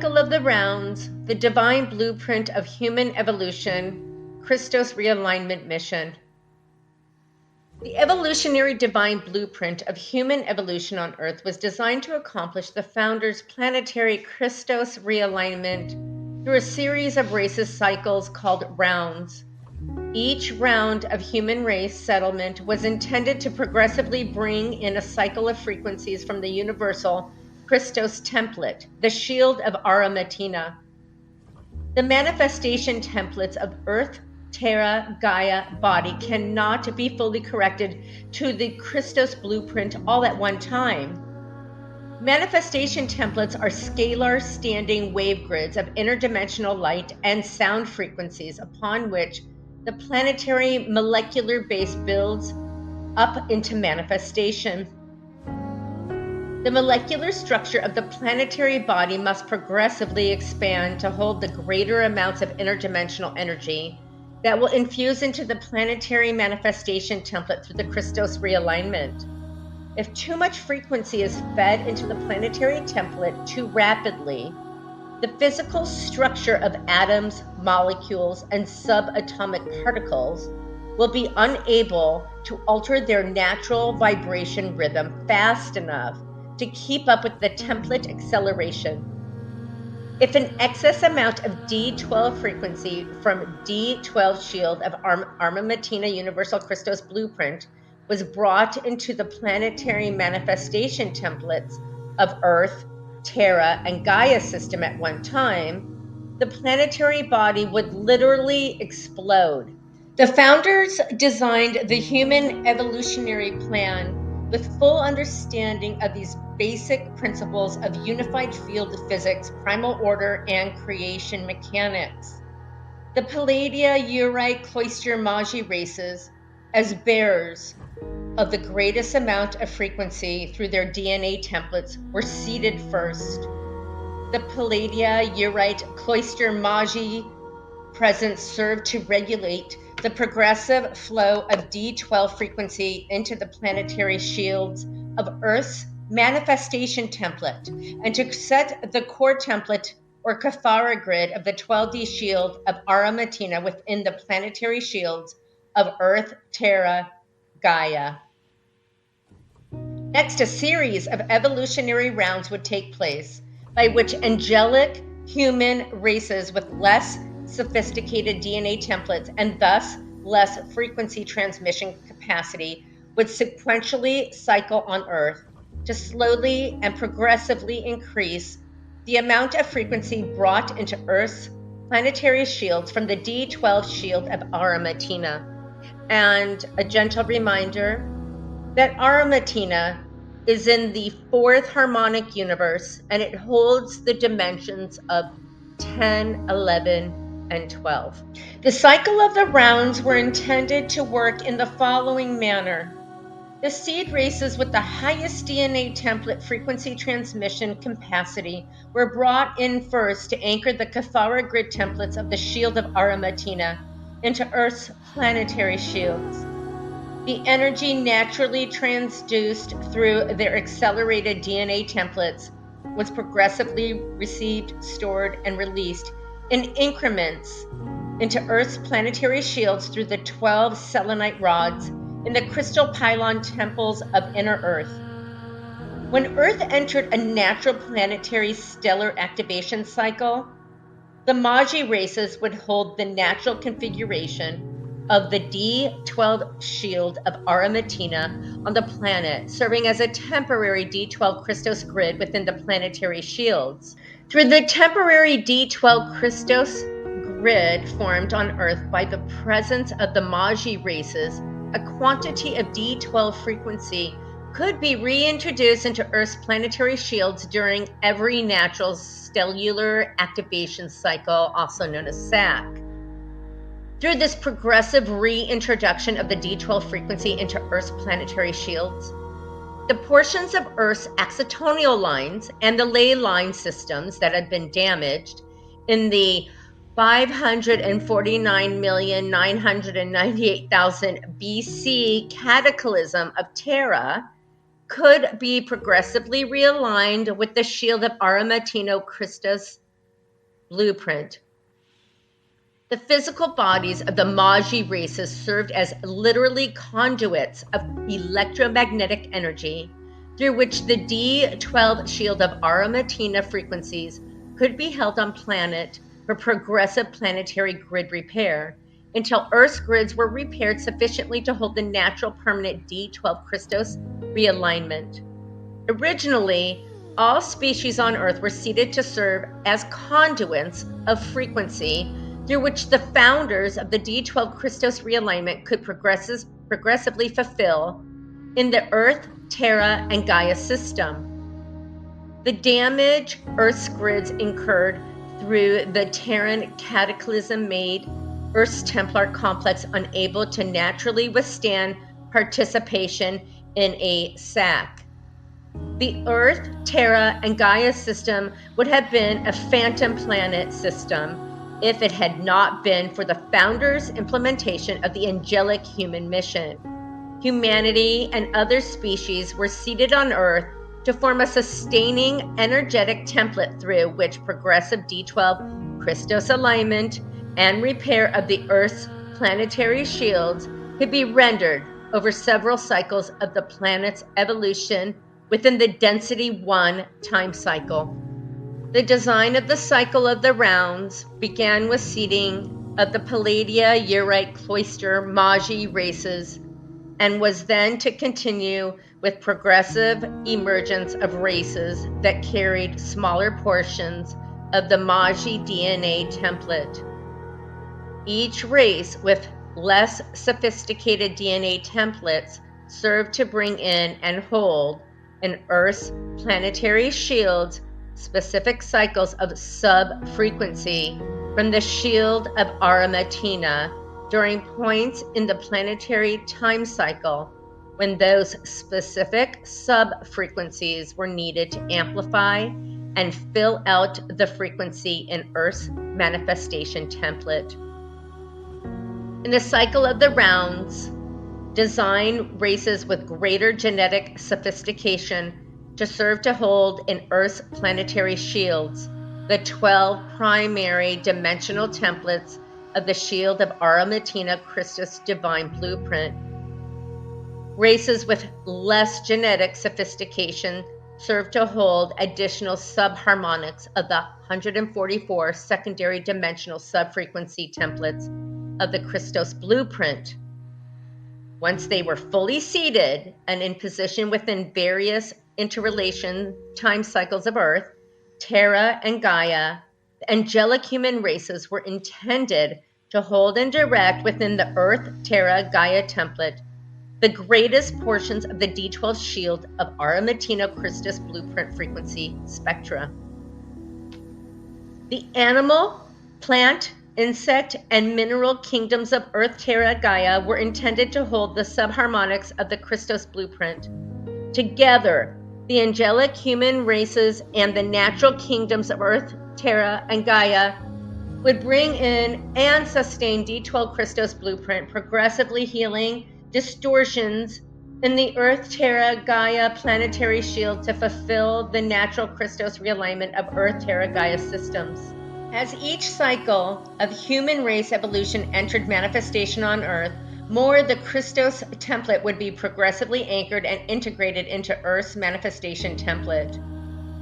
Cycle of the Rounds, the Divine Blueprint of Human Evolution, Christos Realignment Mission. The evolutionary divine blueprint of human evolution on Earth was designed to accomplish the founder's planetary Christos realignment through a series of races cycles called rounds. Each round of human race settlement was intended to progressively bring in a cycle of frequencies from the universal Christos template, the shield of Aramatina. The manifestation templates of Earth, Terra, Gaia, body cannot be fully corrected to the Christos blueprint all at one time. Manifestation templates are scalar standing wave grids of interdimensional light and sound frequencies upon which the planetary molecular base builds up into manifestation. The molecular structure of the planetary body must progressively expand to hold the greater amounts of interdimensional energy that will infuse into the planetary manifestation template through the Christos realignment. If too much frequency is fed into the planetary template too rapidly, the physical structure of atoms, molecules, and subatomic particles will be unable to alter their natural vibration rhythm fast enough to keep up with the template acceleration. If an excess amount of D12 frequency from D12 shield of Aramatina Universal Christos Blueprint was brought into the planetary manifestation templates of Earth, Terra, and Gaia system at one time, the planetary body would literally explode. The founders designed the human evolutionary plan with full understanding of these basic principles of unified field physics, primal order, and creation mechanics. The Palladia, Urite, Cloister, Magi races, as bearers of the greatest amount of frequency through their DNA templates, were seeded first. The Palladia, Urite, Cloister, Magi presence served to regulate the progressive flow of D12 frequency into the planetary shields of Earth's manifestation template and to set the core template or Kathara grid of the 12D shield of Aramatina within the planetary shields of Earth, Terra, Gaia. Next, a series of evolutionary rounds would take place by which angelic human races with less sophisticated DNA templates and thus less frequency transmission capacity would sequentially cycle on Earth to slowly and progressively increase the amount of frequency brought into Earth's planetary shields from the D12 shield of Aramatina. And a gentle reminder that Aramatina is in the fourth harmonic universe and it holds the dimensions of 10, 11, and 12. The cycle of the rounds were intended to work in the following manner. The seed races with the highest DNA template frequency transmission capacity were brought in first to anchor the Kathara grid templates of the shield of Aramatina into Earth's planetary shields. The energy naturally transduced through their accelerated DNA templates was progressively received, stored, and released in increments into Earth's planetary shields through the 12 selenite rods in the crystal pylon temples of inner Earth. When Earth entered a natural planetary stellar activation cycle, the Magi races would hold the natural configuration of the D12 shield of Aramatina on the planet, serving as a temporary D12 Christos grid within the planetary shields. Through the temporary D12 Christos grid formed on Earth by the presence of the Magi races, a quantity of D12 frequency could be reintroduced into Earth's planetary shields during every natural stellar activation cycle, also known as SAC. Through this progressive reintroduction of the D12 frequency into Earth's planetary shields, the portions of Earth's axonal lines and the ley line systems that had been damaged in the 549,998,000 BC cataclysm of Terra could be progressively realigned with the shield of Aramatina Christos blueprint. The physical bodies of the Magi races served as literally conduits of electromagnetic energy through which the D12 shield of Aramatena frequencies could be held on planet for progressive planetary grid repair until Earth's grids were repaired sufficiently to hold the natural permanent D12 Christos realignment. Originally, all species on Earth were seeded to serve as conduits of frequency through which the founders of the D12 Christos realignment could progressively fulfill in the Earth, Terra, and Gaia system. The damage Earth's grids incurred through the Terran cataclysm made Earth's Templar complex unable to naturally withstand participation in a SAC. The Earth, Terra, and Gaia system would have been a phantom planet system if it had not been for the founders' implementation of the angelic human mission. Humanity and other species were seeded on Earth to form a sustaining energetic template through which progressive D12 Christos alignment and repair of the Earth's planetary shields could be rendered over several cycles of the planet's evolution within the density 1 time cycle. The design of the cycle of the rounds began with seeding of the Palladia, Urite, Cloister, Magi races, and was then to continue with progressive emergence of races that carried smaller portions of the Magi DNA template. Each race with less sophisticated DNA templates served to bring in and hold in Earth's planetary shields specific cycles of sub-frequency from the shield of Aramatena during points in the planetary time cycle when those specific sub-frequencies were needed to amplify and fill out the frequency in Earth's manifestation template. In the cycle of the rounds, design races with greater genetic sophistication to serve to hold in Earth's planetary shields the 12 primary dimensional templates of the shield of Aramatena Christos divine blueprint. Races with less genetic sophistication serve to hold additional subharmonics of the 144 secondary dimensional subfrequency templates of the Christos blueprint. Once they were fully seated and in position within various interrelation time cycles of Earth, Terra, and Gaia, the angelic human races were intended to hold and direct within the Earth, Terra, Gaia template the greatest portions of the D12 shield of Aramatena Christos blueprint frequency spectra. The animal, plant, insect, and mineral kingdoms of Earth, Terra, Gaia were intended to hold the subharmonics of the Christos blueprint. Together, the angelic human races and the natural kingdoms of Earth, Terra, and Gaia would bring in and sustain D12 Christos blueprint, progressively healing distortions in the Earth, Terra, Gaia planetary shield to fulfill the natural Christos realignment of Earth, Terra, Gaia systems. As each cycle of human race evolution entered manifestation on Earth, more of the Christos template would be progressively anchored and integrated into Earth's manifestation template.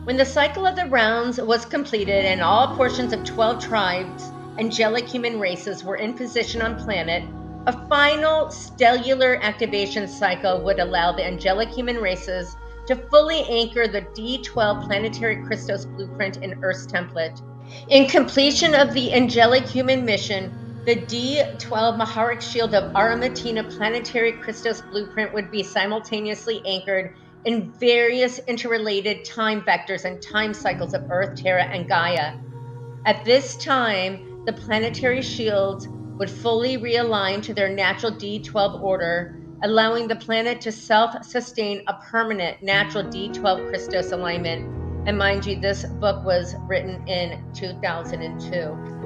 When the cycle of the rounds was completed and all portions of 12 tribes, angelic human races, were in position on planet, a final stellar activation cycle would allow the angelic human races to fully anchor the D12 planetary Christos blueprint in Earth's template. In completion of the angelic human mission, the D12 Maharic shield of Aramatena planetary Christos blueprint would be simultaneously anchored in various interrelated time vectors and time cycles of Earth, Terra, and Gaia. At this time, the planetary shields would fully realign to their natural D12 order, allowing the planet to self-sustain a permanent natural D12 Christos alignment. And mind you, this book was written in 2002.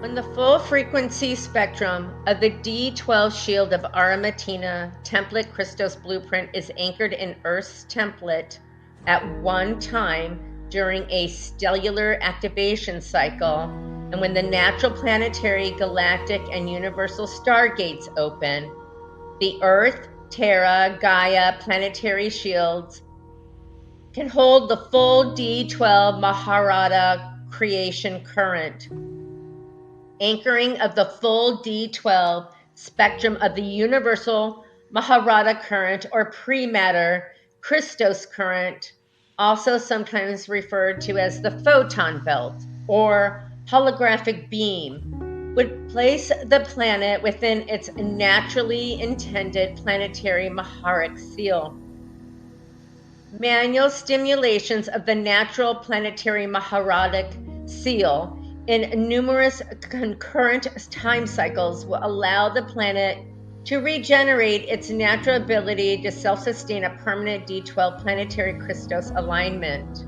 When the full frequency spectrum of the D12 shield of Aramatena template Christos blueprint is anchored in Earth's template at one time, during a stellar activation cycle, and when the natural planetary, galactic, and universal stargates open, the Earth, Terra, Gaia planetary shields can hold the full D12 Maharata creation current, anchoring of the full D12 spectrum of the universal Maharata current or pre-matter Christos current, also sometimes referred to as the photon belt or holographic beam, would place the planet within its naturally intended planetary Maharic seal. Manual stimulations of the natural planetary Maharatic seal in numerous concurrent time cycles will allow the planet to regenerate its natural ability to self-sustain a permanent D12 planetary Christos alignment.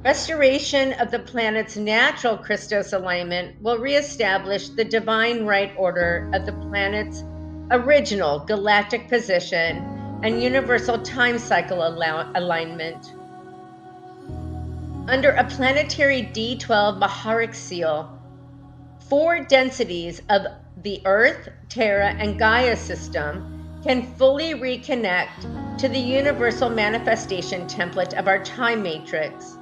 Restoration of the planet's natural Christos alignment will reestablish the divine right order of the planet's original galactic position and universal time cycle alignment. Under a planetary D12 Maharic seal, 4 densities of the Earth, Terra, and Gaia system can fully reconnect to the universal manifestation template of our time matrix.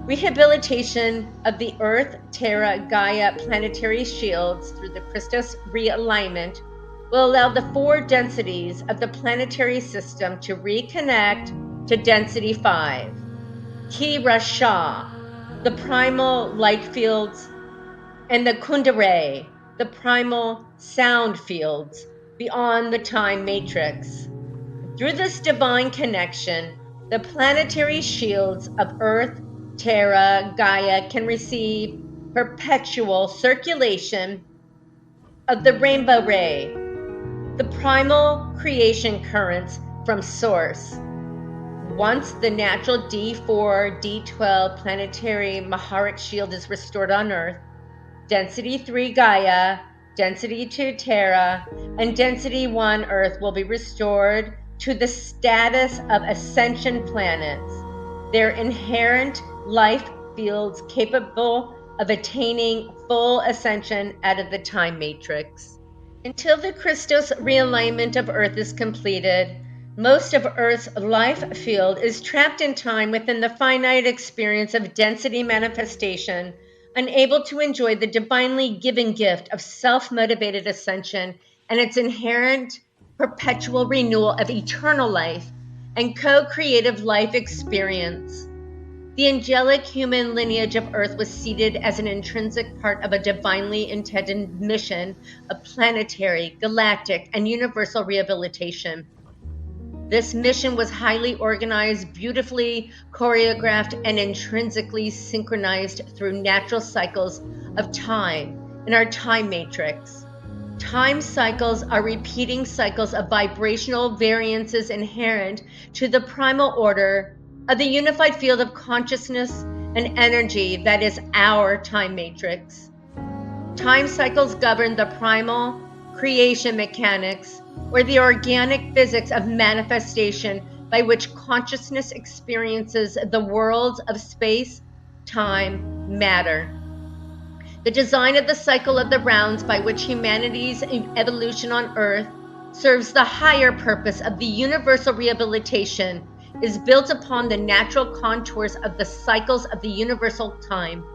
Rehabilitation of the Earth, Terra, Gaia planetary shields through the Christos Realignment will allow the 4 densities of the planetary system to reconnect to density 5, Ki Rasha, the primal light fields, and the Kundalini, the primal sound fields beyond the time matrix. Through this divine connection, the planetary shields of Earth, Terra, Gaia can receive perpetual circulation of the rainbow ray, the primal creation currents from Source. Once the natural D4, D12 planetary Maharic shield is restored on Earth, density 3 Gaia, density 2 Terra, and density 1 Earth will be restored to the status of ascension planets, their inherent life fields capable of attaining full ascension out of the time matrix. Until the Christos realignment of Earth is completed, most of Earth's life field is trapped in time within the finite experience of density manifestation, unable to enjoy the divinely given gift of self-motivated ascension and its inherent perpetual renewal of eternal life and co-creative life experience. The angelic human lineage of Earth was seated as an intrinsic part of a divinely intended mission of planetary, galactic, and universal rehabilitation. This mission was highly organized, beautifully choreographed, and intrinsically synchronized through natural cycles of time in our time matrix. Time cycles are repeating cycles of vibrational variances inherent to the primal order of the unified field of consciousness and energy that is our time matrix. Time cycles govern the primal creation mechanics, or the organic physics of manifestation by which consciousness experiences the worlds of space, time, matter. The design of the cycle of the rounds by which humanity's evolution on Earth serves the higher purpose of the universal rehabilitation is built upon the natural contours of the cycles of the universal time.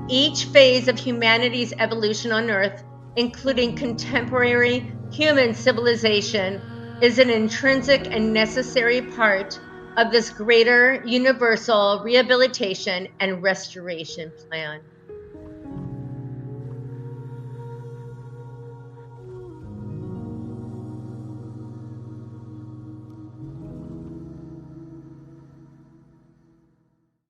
Each phase of humanity's evolution on Earth, including contemporary human civilization, is an intrinsic and necessary part of this greater universal rehabilitation and restoration plan.